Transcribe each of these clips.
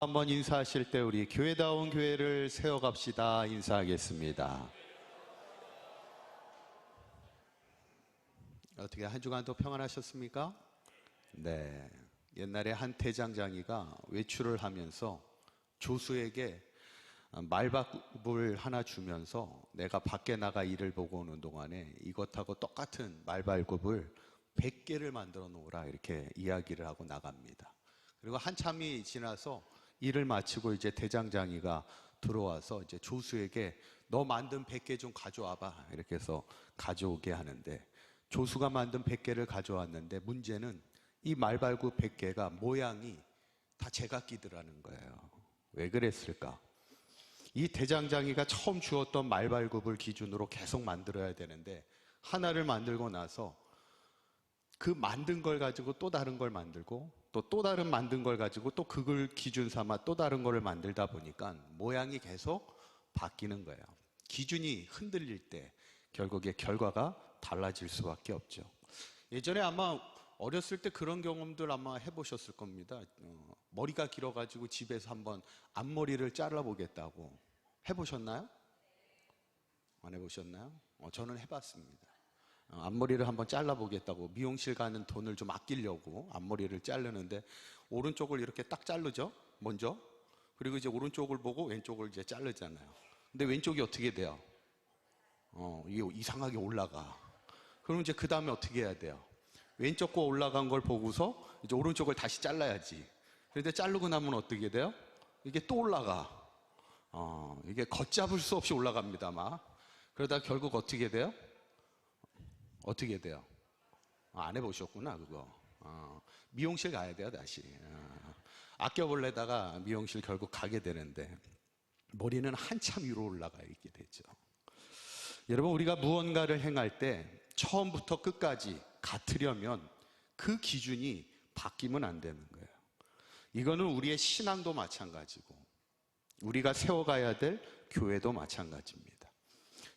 한번 인사하실 때 우리 교회다운 교회를 세워갑시다 인사하겠습니다. 어떻게 한 주간도 평안하셨습니까? 네. 옛날에 한 대장장이가 외출을 하면서 조수에게 말발굽을 하나 주면서 내가 밖에 나가 일을 보고 오는 동안에 이것하고 똑같은 말발굽을 100개를 만들어 놓으라 이렇게 이야기를 하고 나갑니다. 그리고 한참이 지나서 일을 마치고 이제 대장장이가 들어와서 이제 조수에게 너 만든 100개 좀 가져와봐 이렇게 해서 가져오게 하는데, 조수가 만든 100개를 가져왔는데 문제는 이 말발굽 100개가 모양이 다 제각기더라는 거예요. 왜 그랬을까? 이 대장장이가 처음 주었던 말발굽을 기준으로 계속 만들어야 되는데, 하나를 만들고 나서 그 만든 걸 가지고 또 다른 걸 만들고 또 다른 만든 걸 가지고 또 그걸 기준 삼아 또 다른 거를 만들다 보니까 모양이 계속 바뀌는 거예요. 기준이 흔들릴 때 결국에 결과가 달라질 수밖에 없죠. 예전에 아마 어렸을 때 그런 경험들 아마 해보셨을 겁니다. 머리가 길어가지고 집에서 한번 앞머리를 잘라보겠다고 해보셨나요? 안 해보셨나요? 저는 해봤습니다. 앞머리를 한번 잘라보겠다고 미용실 가는 돈을 좀 아끼려고 앞머리를 자르는데, 오른쪽을 이렇게 딱 자르죠 먼저. 그리고 이제 오른쪽을 보고 왼쪽을 이제 자르잖아요. 근데 왼쪽이 어떻게 돼요? 이게 이상하게 올라가. 그럼 이제 그 다음에 어떻게 해야 돼요? 왼쪽 거 올라간 걸 보고서 이제 오른쪽을 다시 잘라야지. 그런데 자르고 나면 어떻게 돼요? 이게 또 올라가. 이게 걷잡을 수 없이 올라갑니다 막. 그러다 결국 어떻게 돼요? 어떻게 돼요? 안 해보셨구나 그거. 미용실 가야 돼요 다시. 아껴보려다가 미용실 결국 가게 되는데 머리는 한참 위로 올라가 있게 되죠. 여러분, 우리가 무언가를 행할 때 처음부터 끝까지 같으려면 그 기준이 바뀌면 안 되는 거예요. 이거는 우리의 신앙도 마찬가지고 우리가 세워가야 될 교회도 마찬가지입니다.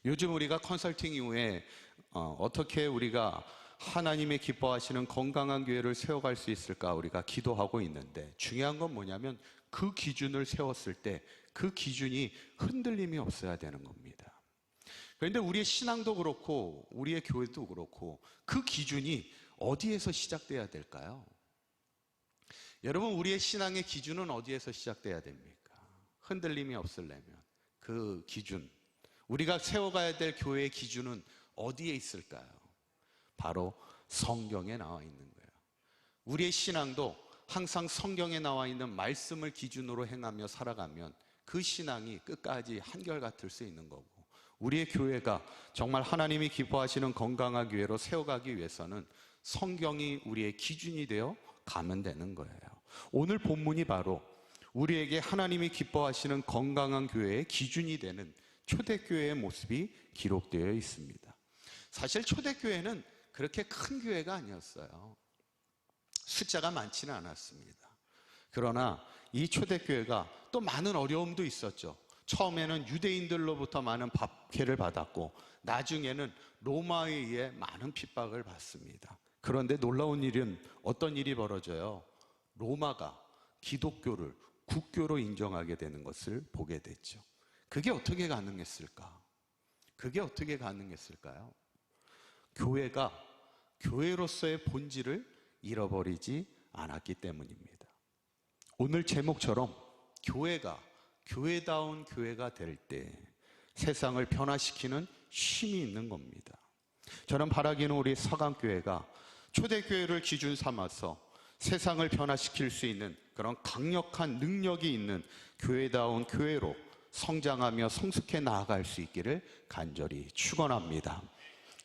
요즘 우리가 컨설팅 이후에 어떻게 우리가 하나님의 기뻐하시는 건강한 교회를 세워갈 수 있을까 우리가 기도하고 있는데, 중요한 건 뭐냐면 그 기준을 세웠을 때 그 기준이 흔들림이 없어야 되는 겁니다. 그런데 우리의 신앙도 그렇고 우리의 교회도 그렇고 그 기준이 어디에서 시작돼야 될까요? 여러분, 우리의 신앙의 기준은 어디에서 시작돼야 됩니까? 흔들림이 없으려면 그 기준, 우리가 세워가야 될 교회의 기준은 어디에 있을까요? 바로 성경에 나와 있는 거예요. 우리의 신앙도 항상 성경에 나와 있는 말씀을 기준으로 행하며 살아가면 그 신앙이 끝까지 한결같을 수 있는 거고, 우리의 교회가 정말 하나님이 기뻐하시는 건강한 교회로 세워가기 위해서는 성경이 우리의 기준이 되어 가면 되는 거예요. 오늘 본문이 바로 우리에게 하나님이 기뻐하시는 건강한 교회의 기준이 되는 초대교회의 모습이 기록되어 있습니다. 사실 초대교회는 그렇게 큰 교회가 아니었어요. 숫자가 많지는 않았습니다. 그러나 이 초대교회가 또 많은 어려움도 있었죠. 처음에는 유대인들로부터 많은 박해를 받았고 나중에는 로마에 의해 많은 핍박을 받습니다. 그런데 놀라운 일은 어떤 일이 벌어져요? 로마가 기독교를 국교로 인정하게 되는 것을 보게 됐죠. 그게 어떻게 가능했을까? 그게 어떻게 가능했을까요? 교회가 교회로서의 본질을 잃어버리지 않았기 때문입니다. 오늘 제목처럼 교회가 교회다운 교회가 될 때 세상을 변화시키는 힘이 있는 겁니다. 저는 바라기는 우리 서강교회가 초대교회를 기준 삼아서 세상을 변화시킬 수 있는 그런 강력한 능력이 있는 교회다운 교회로 성장하며 성숙해 나아갈 수 있기를 간절히 축원합니다.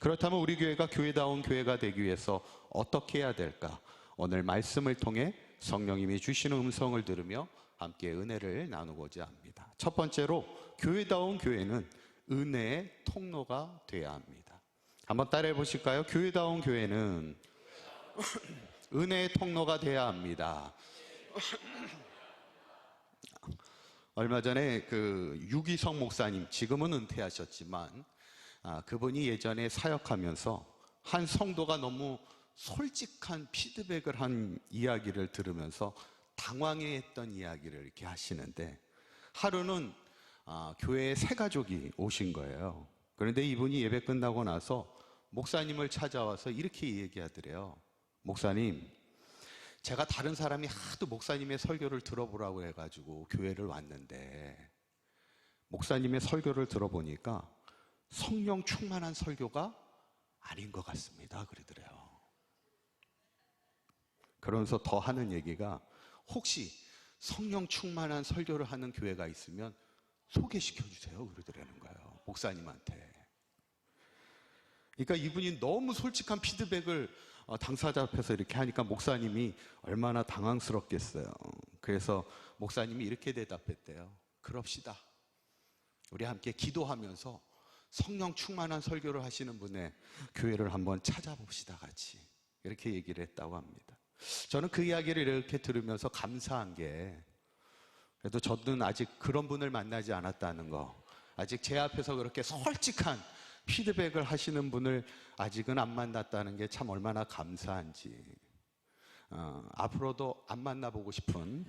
그렇다면 우리 교회가 교회다운 교회가 되기 위해서 어떻게 해야 될까? 오늘 말씀을 통해 성령님이 주시는 음성을 들으며 함께 은혜를 나누고자 합니다. 첫 번째로, 교회다운 교회는 은혜의 통로가 되어야 합니다. 한번 따라해 보실까요? 교회다운 교회는 은혜의 통로가 되어야 합니다. 얼마 전에 유기성 목사님, 지금은 은퇴하셨지만 그분이 예전에 사역하면서 한 성도가 너무 솔직한 피드백을 한 이야기를 들으면서 당황해했던 이야기를 이렇게 하시는데, 하루는 교회에 세 가족이 오신 거예요. 그런데 이분이 예배 끝나고 나서 목사님을 찾아와서 이렇게 얘기하더래요. 목사님, 제가 다른 사람이 하도 목사님의 설교를 들어보라고 해가지고 교회를 왔는데, 목사님의 설교를 들어보니까 성령 충만한 설교가 아닌 것 같습니다, 그러더래요. 그러면서 더 하는 얘기가, 혹시 성령 충만한 설교를 하는 교회가 있으면 소개시켜 주세요, 그러더라는 거예요, 목사님한테. 그러니까 이분이 너무 솔직한 피드백을 당사자 앞에서 이렇게 하니까 목사님이 얼마나 당황스럽겠어요. 그래서 목사님이 이렇게 대답했대요. 그럽시다. 우리 함께 기도하면서 성령 충만한 설교를 하시는 분의 교회를 한번 찾아봅시다, 같이. 이렇게 얘기를 했다고 합니다. 저는 그 이야기를 이렇게 들으면서 감사한 게, 그래도 저는 아직 그런 분을 만나지 않았다는 거, 아직 제 앞에서 그렇게 솔직한 피드백을 하시는 분을 아직은 안 만났다는 게 참 얼마나 감사한지, 앞으로도 안 만나보고 싶은,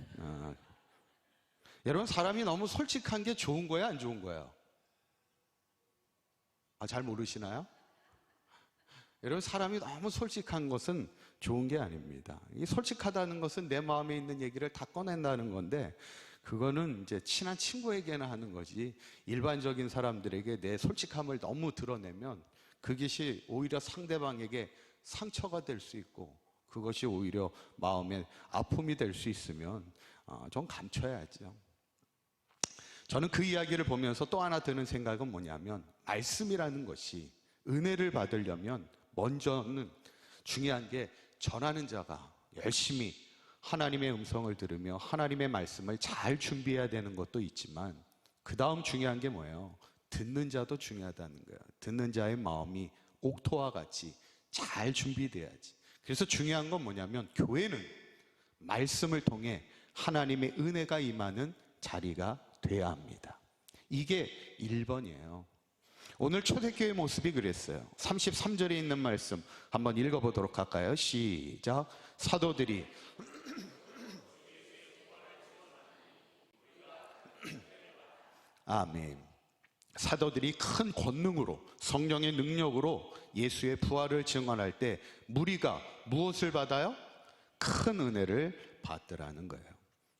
여러분, 사람이 너무 솔직한 게 좋은 거예요, 안 좋은 거예요? 잘 모르시나요? 여러분, 사람이 너무 솔직한 것은 좋은 게 아닙니다. 이 솔직하다는 것은 내 마음에 있는 얘기를 다 꺼낸다는 건데, 그거는 이제 친한 친구에게나 하는 거지, 일반적인 사람들에게 내 솔직함을 너무 드러내면 그것이 오히려 상대방에게 상처가 될 수 있고, 그것이 오히려 마음에 아픔이 될 수 있으면 좀 감춰야죠. 저는 그 이야기를 보면서 또 하나 드는 생각은 뭐냐면, 말씀이라는 것이 은혜를 받으려면 먼저는 중요한 게, 전하는 자가 열심히 하나님의 음성을 들으며 하나님의 말씀을 잘 준비해야 되는 것도 있지만, 그 다음 중요한 게 뭐예요? 듣는 자도 중요하다는 거예요. 듣는 자의 마음이 옥토와 같이 잘 준비돼야지. 그래서 중요한 건 뭐냐면, 교회는 말씀을 통해 하나님의 은혜가 임하는 자리가 돼야 합니다. 이게 1번이에요. 오늘 초대교회 모습이 그랬어요. 33절에 있는 말씀 한번 읽어보도록 할까요? 시작. 사도들이 아멘. 사도들이 큰 권능으로, 성령의 능력으로 예수의 부활을 증언할 때 무리가 무엇을 받아요? 큰 은혜를 받더라는 거예요.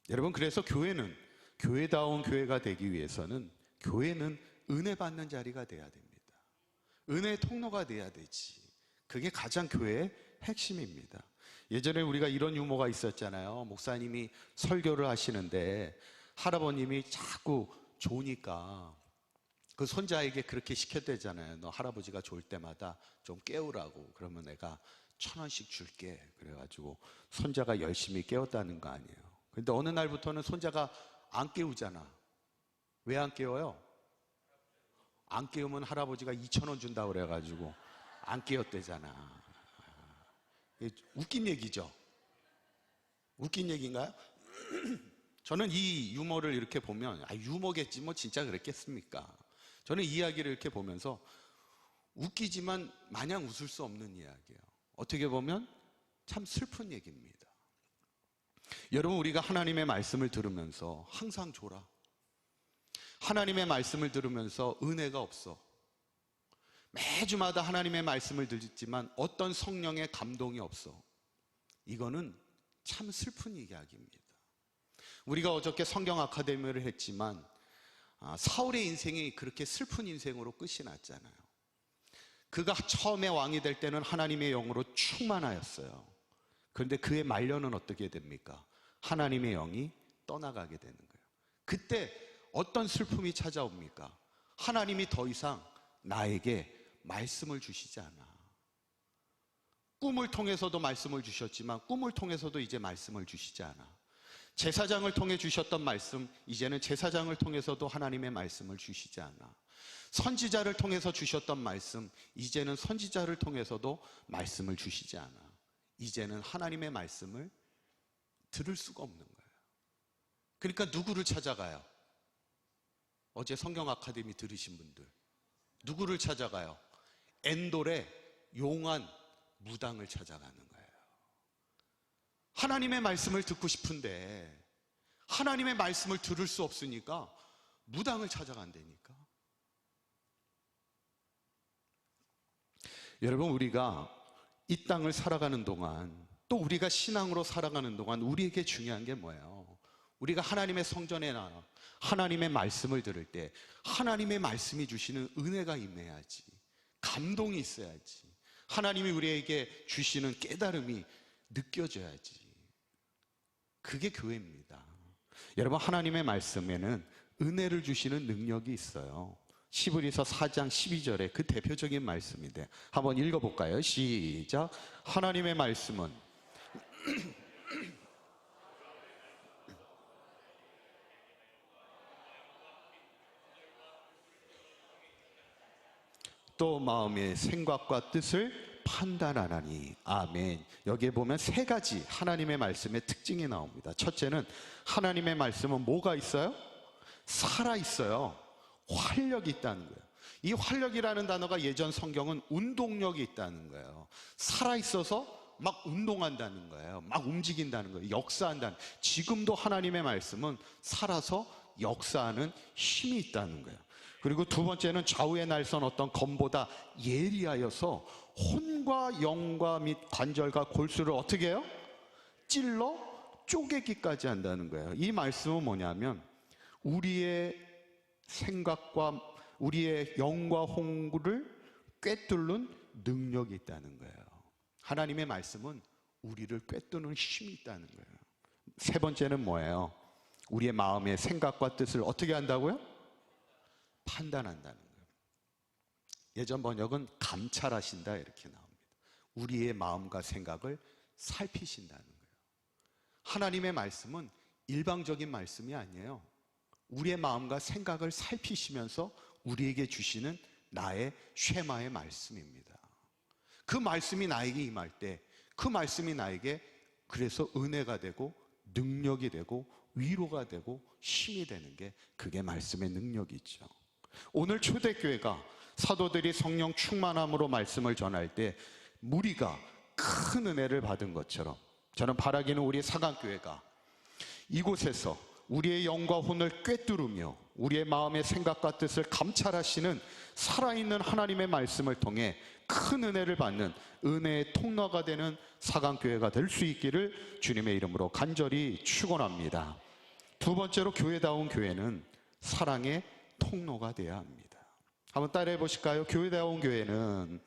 여러분, 그래서 교회는, 교회다운 교회가 되기 위해서는 교회는 은혜 받는 자리가 돼야 됩니다. 은혜의 통로가 돼야 되지. 그게 가장 교회의 핵심입니다. 예전에 우리가 이런 유머가 있었잖아요. 목사님이 설교를 하시는데 할아버님이 자꾸 조니까 그 손자에게 그렇게 시켰대잖아요. 너 할아버지가 졸 때마다 좀 깨우라고. 그러면 내가 1,000원씩 줄게. 그래가지고 손자가 열심히 깨웠다는 거 아니에요. 근데 어느 날부터는 손자가 안 깨우잖아. 왜 안 깨워요? 안 깨우면 할아버지가 2,000원 준다고 그래가지고 안 깨웠대잖아. 웃긴 얘기죠? 웃긴 얘기인가요? 저는 이 유머를 이렇게 보면, 유머겠지 뭐 진짜 그랬겠습니까? 저는 이 이야기를 이렇게 보면서 웃기지만 마냥 웃을 수 없는 이야기예요. 어떻게 보면 참 슬픈 얘기입니다. 여러분, 우리가 하나님의 말씀을 들으면서 항상 졸아. 하나님의 말씀을 들으면서 은혜가 없어. 매주마다 하나님의 말씀을 듣지만 어떤 성령의 감동이 없어. 이거는 참 슬픈 이야기입니다. 우리가 어저께 성경 아카데미를 했지만 사울의 인생이 그렇게 슬픈 인생으로 끝이 났잖아요. 그가 처음에 왕이 될 때는 하나님의 영으로 충만하였어요. 그런데 그의 말년은 어떻게 됩니까? 하나님의 영이 떠나가게 되는 거예요. 그때 어떤 슬픔이 찾아옵니까? 하나님이 더 이상 나에게 말씀을 주시지 않아. 꿈을 통해서도 말씀을 주셨지만 꿈을 통해서도 이제 말씀을 주시지 않아. 제사장을 통해 주셨던 말씀, 이제는 제사장을 통해서도 하나님의 말씀을 주시지 않아. 선지자를 통해서 주셨던 말씀, 이제는 선지자를 통해서도 말씀을 주시지 않아. 이제는 하나님의 말씀을 들을 수가 없는 거예요. 그러니까 누구를 찾아가요? 어제 성경 아카데미 들으신 분들, 누구를 찾아가요? 엔돌의 용한 무당을 찾아가는 거예요. 하나님의 말씀을 듣고 싶은데 하나님의 말씀을 들을 수 없으니까 무당을 찾아간다니까. 여러분, 우리가 이 땅을 살아가는 동안, 또 우리가 신앙으로 살아가는 동안 우리에게 중요한 게 뭐예요? 우리가 하나님의 성전에 나와 하나님의 말씀을 들을 때 하나님의 말씀이 주시는 은혜가 임해야지, 감동이 있어야지, 하나님이 우리에게 주시는 깨달음이 느껴져야지. 그게 교회입니다. 여러분, 하나님의 말씀에는 은혜를 주시는 능력이 있어요. 시브리서 4장 12절에 그 대표적인 말씀인데 한번 읽어볼까요? 시작. 하나님의 말씀은 또 마음의 생각과 뜻을 판단하나니. 아멘. 여기에 보면 세 가지 하나님의 말씀의 특징이 나옵니다. 첫째는 하나님의 말씀은 뭐가 있어요? 살아 있어요. 활력이 있다는 거예요. 이 활력이라는 단어가 예전 성경은 운동력이 있다는 거예요. 살아 있어서 막 운동한다는 거예요. 막 움직인다는 거예요. 역사한다는. 지금도 하나님의 말씀은 살아서 역사하는 힘이 있다는 거예요. 그리고 두 번째는 좌우의 날선 어떤 검보다 예리하여서 혼과 영과 및 관절과 골수를 어떻게 해요? 찔러 쪼개기까지 한다는 거예요. 이 말씀은 뭐냐면 우리의 생각과 우리의 영과 홍구를 꿰뚫는 능력이 있다는 거예요. 하나님의 말씀은 우리를 꿰뚫는 힘이 있다는 거예요. 세 번째는 뭐예요? 우리의 마음의 생각과 뜻을 어떻게 한다고요? 판단한다는 거예요. 예전 번역은 감찰하신다 이렇게 나옵니다. 우리의 마음과 생각을 살피신다는 거예요. 하나님의 말씀은 일방적인 말씀이 아니에요. 우리의 마음과 생각을 살피시면서 우리에게 주시는 나의 쉐마의 말씀입니다. 그 말씀이 나에게 임할 때 그 말씀이 나에게 그래서 은혜가 되고 능력이 되고 위로가 되고 힘이 되는 게 그게 말씀의 능력이죠. 오늘 초대교회가 사도들이 성령 충만함으로 말씀을 전할 때 무리가 큰 은혜를 받은 것처럼 저는 바라기는 우리 사강교회가 이곳에서 우리의 영과 혼을 꿰뚫으며 우리의 마음의 생각과 뜻을 감찰하시는 살아있는 하나님의 말씀을 통해 큰 은혜를 받는 은혜의 통로가 되는 사강교회가 될 수 있기를 주님의 이름으로 간절히 축원합니다. 두 번째로 교회다운 교회는 사랑의 통로가 되어야 합니다. 한번 따라해 보실까요? 교회다운 교회는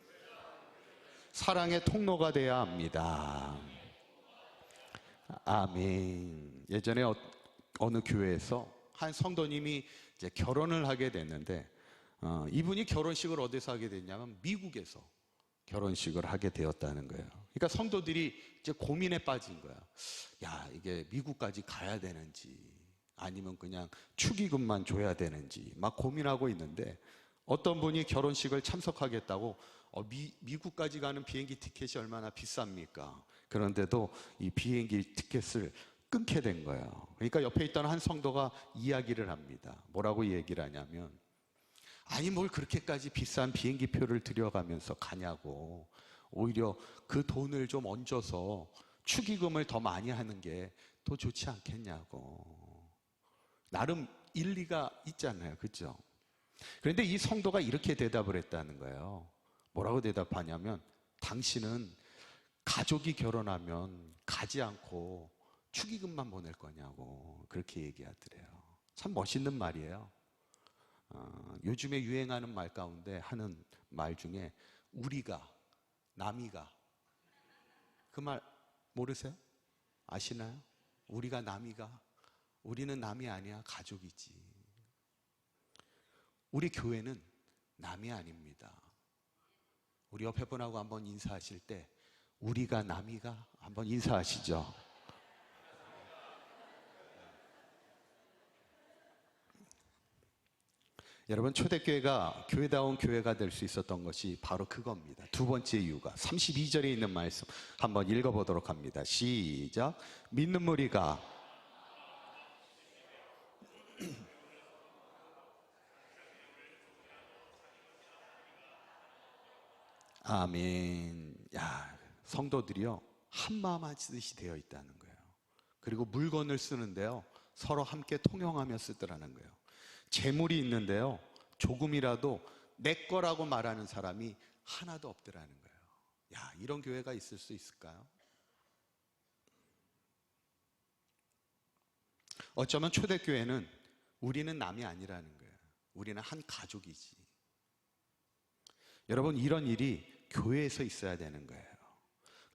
사랑의 통로가 되어야 합니다. 아멘. 예전에 어느 교회에서 한 성도님이 이제 결혼을 하게 됐는데 이분이 결혼식을 어디서 하게 됐냐면 미국에서 결혼식을 하게 되었다는 거예요. 그러니까 성도들이 이제 고민에 빠진 거야. 야, 이게 미국까지 가야 되는지 아니면 그냥 축의금만 줘야 되는지 막 고민하고 있는데 어떤 분이 결혼식을 참석하겠다고 미국까지 가는 비행기 티켓이 얼마나 비쌉니까? 그런데도 이 비행기 티켓을 끊게 된 거예요. 그러니까 옆에 있던 한 성도가 이야기를 합니다. 뭐라고 얘기를 하냐면 아니 뭘 그렇게까지 비싼 비행기 표를 들여가면서 가냐고, 오히려 그 돈을 좀 얹어서 축의금을 더 많이 하는 게 더 좋지 않겠냐고. 나름 일리가 있잖아요, 그렇죠? 그런데 이 성도가 이렇게 대답을 했다는 거예요. 뭐라고 대답하냐면 당신은 가족이 결혼하면 가지 않고 축의금만 보낼 거냐고 그렇게 얘기하더래요. 참 멋있는 말이에요. 요즘에 유행하는 말 가운데 하는 말 중에 우리가, 남이가, 그 말 모르세요? 아시나요? 우리가, 남이가. 우리는 남이 아니야, 가족이지. 우리 교회는 남이 아닙니다. 우리 옆에 분하고 한번 인사하실 때 우리가, 남이가 한번 인사하시죠. 여러분, 초대교회가 교회다운 교회가 될 수 있었던 것이 바로 그겁니다. 두 번째 이유가 32절에 있는 말씀 한번 읽어보도록 합니다. 시작. 믿는 무리가 아멘. 야, 성도들이요, 한마음 한뜻이 되어 있다는 거예요. 그리고 물건을 쓰는데요, 서로 함께 통용하며 쓰더라는 거예요. 재물이 있는데요, 조금이라도 내 거라고 말하는 사람이 하나도 없더라는 거예요. 야, 이런 교회가 있을 수 있을까요? 어쩌면 초대교회는 우리는 남이 아니라는 거예요. 우리는 한 가족이지. 여러분, 이런 일이 교회에서 있어야 되는 거예요.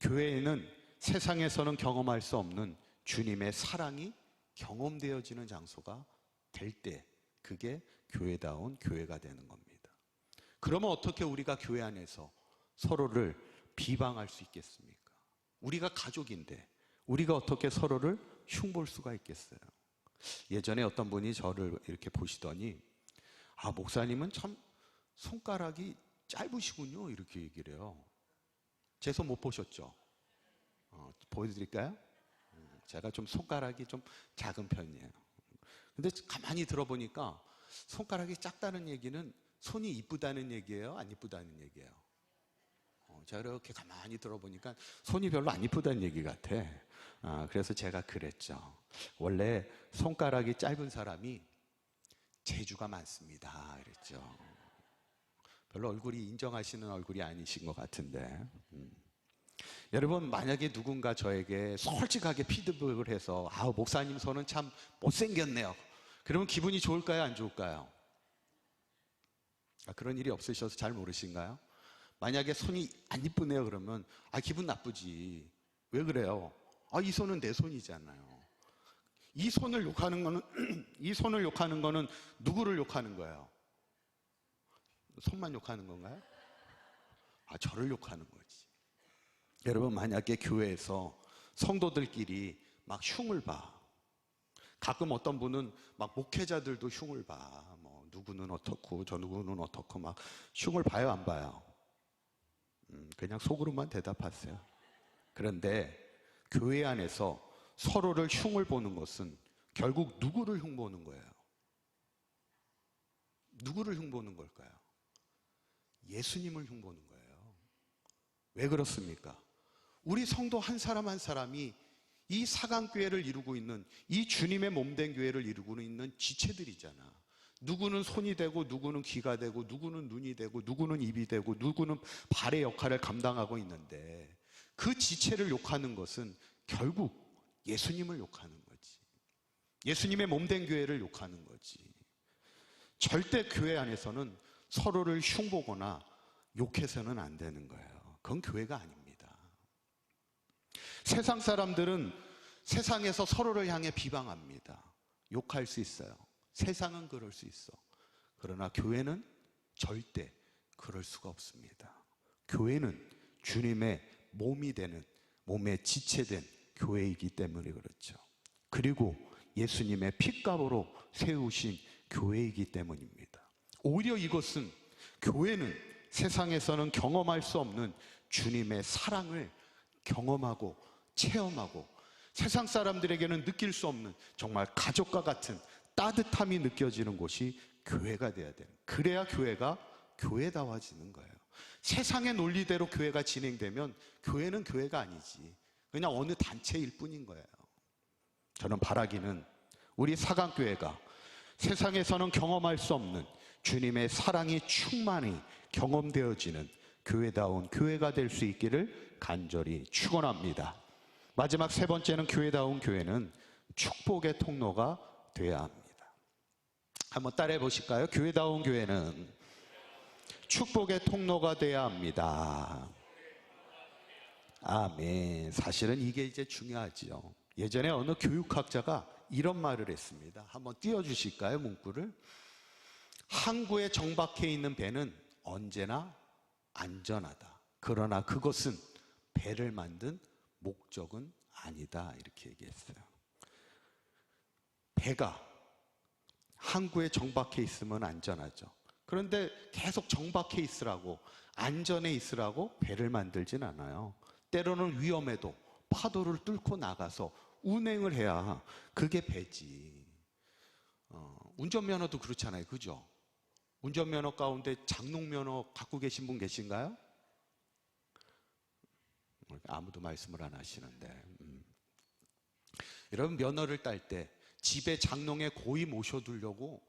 교회에는 세상에서는 경험할 수 없는 주님의 사랑이 경험되어지는 장소가 될 때, 그게 교회다운 교회가 되는 겁니다. 그러면 어떻게 우리가 교회 안에서 서로를 비방할 수 있겠습니까? 우리가 가족인데 우리가 어떻게 서로를 흉볼 수가 있겠어요? 예전에 어떤 분이 저를 이렇게 보시더니, 아, 목사님은 참 손가락이 짧으시군요, 이렇게 얘기를 해요. 제 손 못 보셨죠? 보여드릴까요? 제가 좀 손가락이 좀 작은 편이에요. 근데 가만히 들어보니까 손가락이 작다는 얘기는 손이 이쁘다는 얘기예요, 안 이쁘다는 얘기예요? 제가 이렇게 가만히 들어보니까 손이 별로 안 이쁘다는 얘기 같아. 그래서 제가 그랬죠. 원래 손가락이 짧은 사람이 재주가 많습니다, 이랬죠. 별로 얼굴이 인정하시는 얼굴이 아니신 것 같은데. 여러분, 만약에 누군가 저에게 솔직하게 피드백을 해서, 아, 목사님 손은 참 못생겼네요, 그러면 기분이 좋을까요, 안 좋을까요? 그런 일이 없으셔서 잘 모르신가요? 만약에 손이 안 이쁘네요 그러면, 아, 기분 나쁘지. 왜 그래요? 아, 이 손은 내 손이잖아요. 이 손을 욕하는 거는 이 손을 욕하는 거는 누구를 욕하는 거예요? 손만 욕하는 건가요? 아, 저를 욕하는 거지. 여러분, 만약에 교회에서 성도들끼리 막 흉을 봐. 가끔 어떤 분은 막 목회자들도 흉을 봐. 뭐 누구는 어떻고 저 누구는 어떻고 막 흉을 봐요, 안 봐요? 그냥 속으로만 대답하세요. 그런데 교회 안에서 서로를 흉을 보는 것은 결국 누구를 흉보는 거예요? 누구를 흉보는 걸까요? 예수님을 흉보는 거예요. 왜 그렇습니까? 우리 성도 한 사람 한 사람이 이 사강교회를 이루고 있는, 이 주님의 몸된 교회를 이루고 있는 지체들이잖아. 누구는 손이 되고, 누구는 귀가 되고, 누구는 눈이 되고, 누구는 입이 되고, 누구는 발의 역할을 감당하고 있는데, 그 지체를 욕하는 것은 결국 예수님을 욕하는 거지. 예수님의 몸된 교회를 욕하는 거지. 절대 교회 안에서는 서로를 흉보거나 욕해서는 안 되는 거예요. 그건 교회가 아닙니다. 세상 사람들은 세상에서 서로를 향해 비방합니다. 욕할 수 있어요. 세상은 그럴 수 있어. 그러나 교회는 절대 그럴 수가 없습니다. 교회는 주님의 몸이 되는, 몸의 지체된 교회이기 때문에 그렇죠. 그리고 예수님의 핏값으로 세우신 교회이기 때문입니다. 오히려 이것은, 교회는 세상에서는 경험할 수 없는 주님의 사랑을 경험하고 체험하고, 세상 사람들에게는 느낄 수 없는 정말 가족과 같은 따뜻함이 느껴지는 곳이 교회가 돼야 돼요. 그래야 교회가 교회다워지는 거예요. 세상의 논리대로 교회가 진행되면 교회는 교회가 아니지, 그냥 어느 단체일 뿐인 거예요. 저는 바라기는 우리 사강교회가 세상에서는 경험할 수 없는 주님의 사랑이 충만히 경험되어지는 교회다운 교회가 될 수 있기를 간절히 축원합니다. 마지막 세 번째는, 교회다운 교회는 축복의 통로가 되어야 합니다. 한번 따라해 보실까요? 교회다운 교회는 축복의 통로가 되어야 합니다. 아멘. 사실은 이게 이제 중요하지요. 예전에 어느 교육학자가 이런 말을 했습니다. 한번 띄워주실까요, 문구를? 항구에 정박해 있는 배는 언제나 안전하다. 그러나 그것은 배를 만든 목적은 아니다. 이렇게 얘기했어요. 배가 항구에 정박해 있으면 안전하죠. 그런데 계속 정박해 있으라고, 안전해 있으라고 배를 만들진 않아요. 때로는 위험해도 파도를 뚫고 나가서 운행을 해야 그게 배지. 운전면허도 그렇잖아요, 그죠? 운전면허 가운데 장롱면허 갖고 계신 분 계신가요? 아무도 말씀을 안 하시는데. 여러분, 면허를 딸 때 집에 장롱에 고이 모셔두려고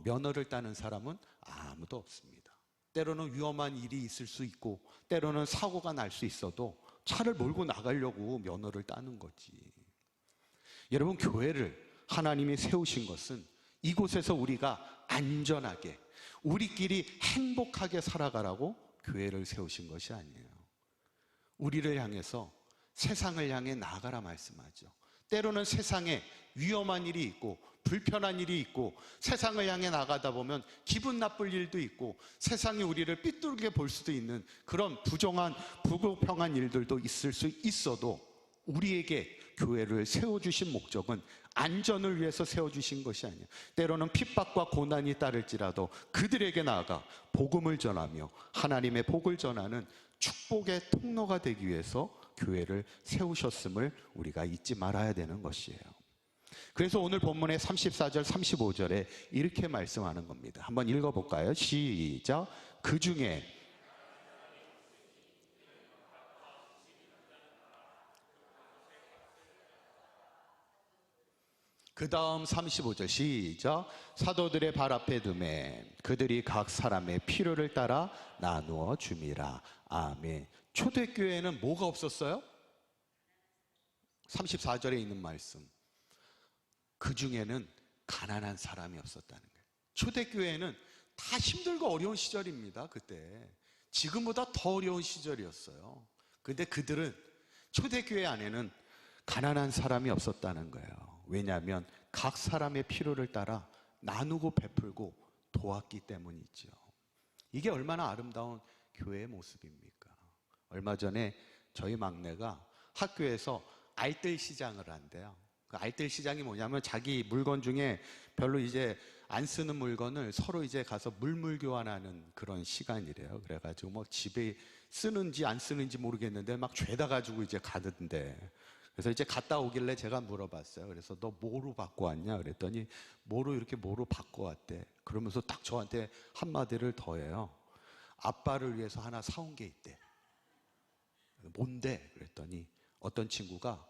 면허를 따는 사람은 아무도 없습니다. 때로는 위험한 일이 있을 수 있고 때로는 사고가 날 수 있어도 차를 몰고 나가려고 면허를 따는 거지. 여러분, 교회를 하나님이 세우신 것은 이곳에서 우리가 안전하게 우리끼리 행복하게 살아가라고 교회를 세우신 것이 아니에요. 우리를 향해서 세상을 향해 나아가라 말씀하죠. 때로는 세상에 위험한 일이 있고 불편한 일이 있고 세상을 향해 나가다 보면 기분 나쁠 일도 있고 세상이 우리를 삐뚤게 볼 수도 있는 그런 부정한 불공평한 일들도 있을 수 있어도 우리에게 교회를 세워주신 목적은 안전을 위해서 세워주신 것이 아니에요. 때로는 핍박과 고난이 따를지라도 그들에게 나아가 복음을 전하며 하나님의 복을 전하는 축복의 통로가 되기 위해서 교회를 세우셨음을 우리가 잊지 말아야 되는 것이에요. 그래서 오늘 본문의 34절 35절에 이렇게 말씀하는 겁니다. 한번 읽어볼까요? 시작. 그 중에 그 다음 35절 시작. 사도들의 발 앞에 두매 그들이 각 사람의 필요를 따라 나누어 줌이라. 아멘. 초대교회에는 뭐가 없었어요? 34절에 있는 말씀. 그 중에는 가난한 사람이 없었다는 거예요. 초대교회는 다 힘들고 어려운 시절입니다. 그때 지금보다 더 어려운 시절이었어요. 근데 그들은 초대교회 안에는 가난한 사람이 없었다는 거예요. 왜냐하면 각 사람의 필요를 따라 나누고 베풀고 도왔기 때문이죠. 이게 얼마나 아름다운 교회의 모습입니까? 얼마 전에 저희 막내가 학교에서 알뜰 시장을 한대요. 그 알뜰 시장이 뭐냐면 자기 물건 중에 별로 이제 안 쓰는 물건을 서로 이제 가서 물물 교환하는 그런 시간이래요. 그래가지고 뭐 집에 쓰는지 안 쓰는지 모르겠는데 막 죄다 가지고 이제 가던데. 그래서 이제 갔다 오길래 제가 물어봤어요. 그래서 너 뭐로 받고 왔냐? 그랬더니 뭐로 이렇게 뭐로 받고 왔대. 그러면서 딱 저한테 한마디를 더해요. 아빠를 위해서 하나 사온 게 있대. 뭔데? 그랬더니 어떤 친구가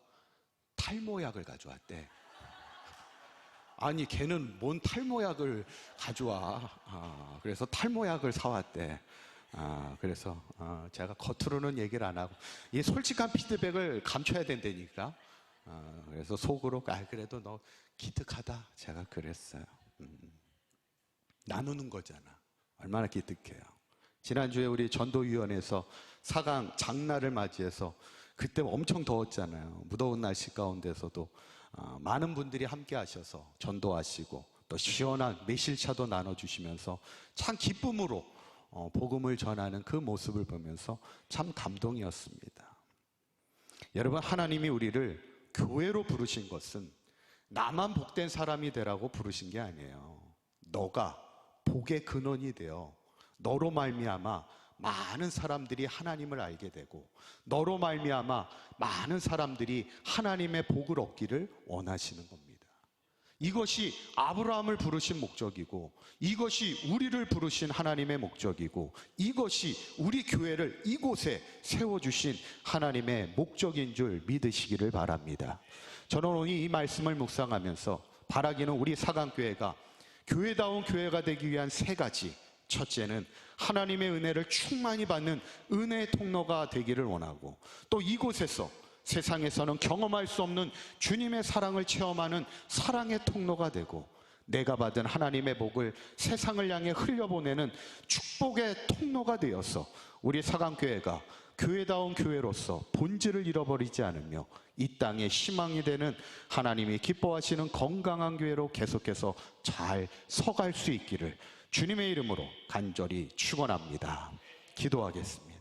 탈모약을 가져왔대. 아니 걔는 뭔 탈모약을 가져와. 그래서 탈모약을 사왔대. 그래서 제가 겉으로는 얘기를 안 하고 이 솔직한 피드백을 감춰야 된다니까. 그래서 속으로 그래도 너 기특하다 제가 그랬어요. 나누는 거잖아. 얼마나 기특해요. 지난주에 우리 전도위원회에서 4강 장날을 맞이해서 그때 엄청 더웠잖아요. 무더운 날씨 가운데서도 많은 분들이 함께 하셔서 전도하시고 또 시원한 매실차도 나눠주시면서 참 기쁨으로 복음을 전하는 그 모습을 보면서 참 감동이었습니다. 여러분, 하나님이 우리를 교회로 부르신 것은 나만 복된 사람이 되라고 부르신 게 아니에요. 너가 복의 근원이 되어 너로 말미암아 많은 사람들이 하나님을 알게 되고 너로 말미암아 많은 사람들이 하나님의 복을 얻기를 원하시는 겁니다. 이것이 아브라함을 부르신 목적이고 이것이 우리를 부르신 하나님의 목적이고 이것이 우리 교회를 이곳에 세워주신 하나님의 목적인 줄 믿으시기를 바랍니다. 저는 오늘 이 말씀을 묵상하면서 바라기는 우리 사강교회가 교회다운 교회가 되기 위한 3가지. 첫째는 하나님의 은혜를 충만히 받는 은혜의 통로가 되기를 원하고 또 이곳에서 세상에서는 경험할 수 없는 주님의 사랑을 체험하는 사랑의 통로가 되고 내가 받은 하나님의 복을 세상을 향해 흘려보내는 축복의 통로가 되어서 우리 사강교회가 교회다운 교회로서 본질을 잃어버리지 않으며 이 땅에 희망이 되는 하나님이 기뻐하시는 건강한 교회로 계속해서 잘 서갈 수 있기를 주님의 이름으로 간절히 축원합니다. 기도하겠습니다.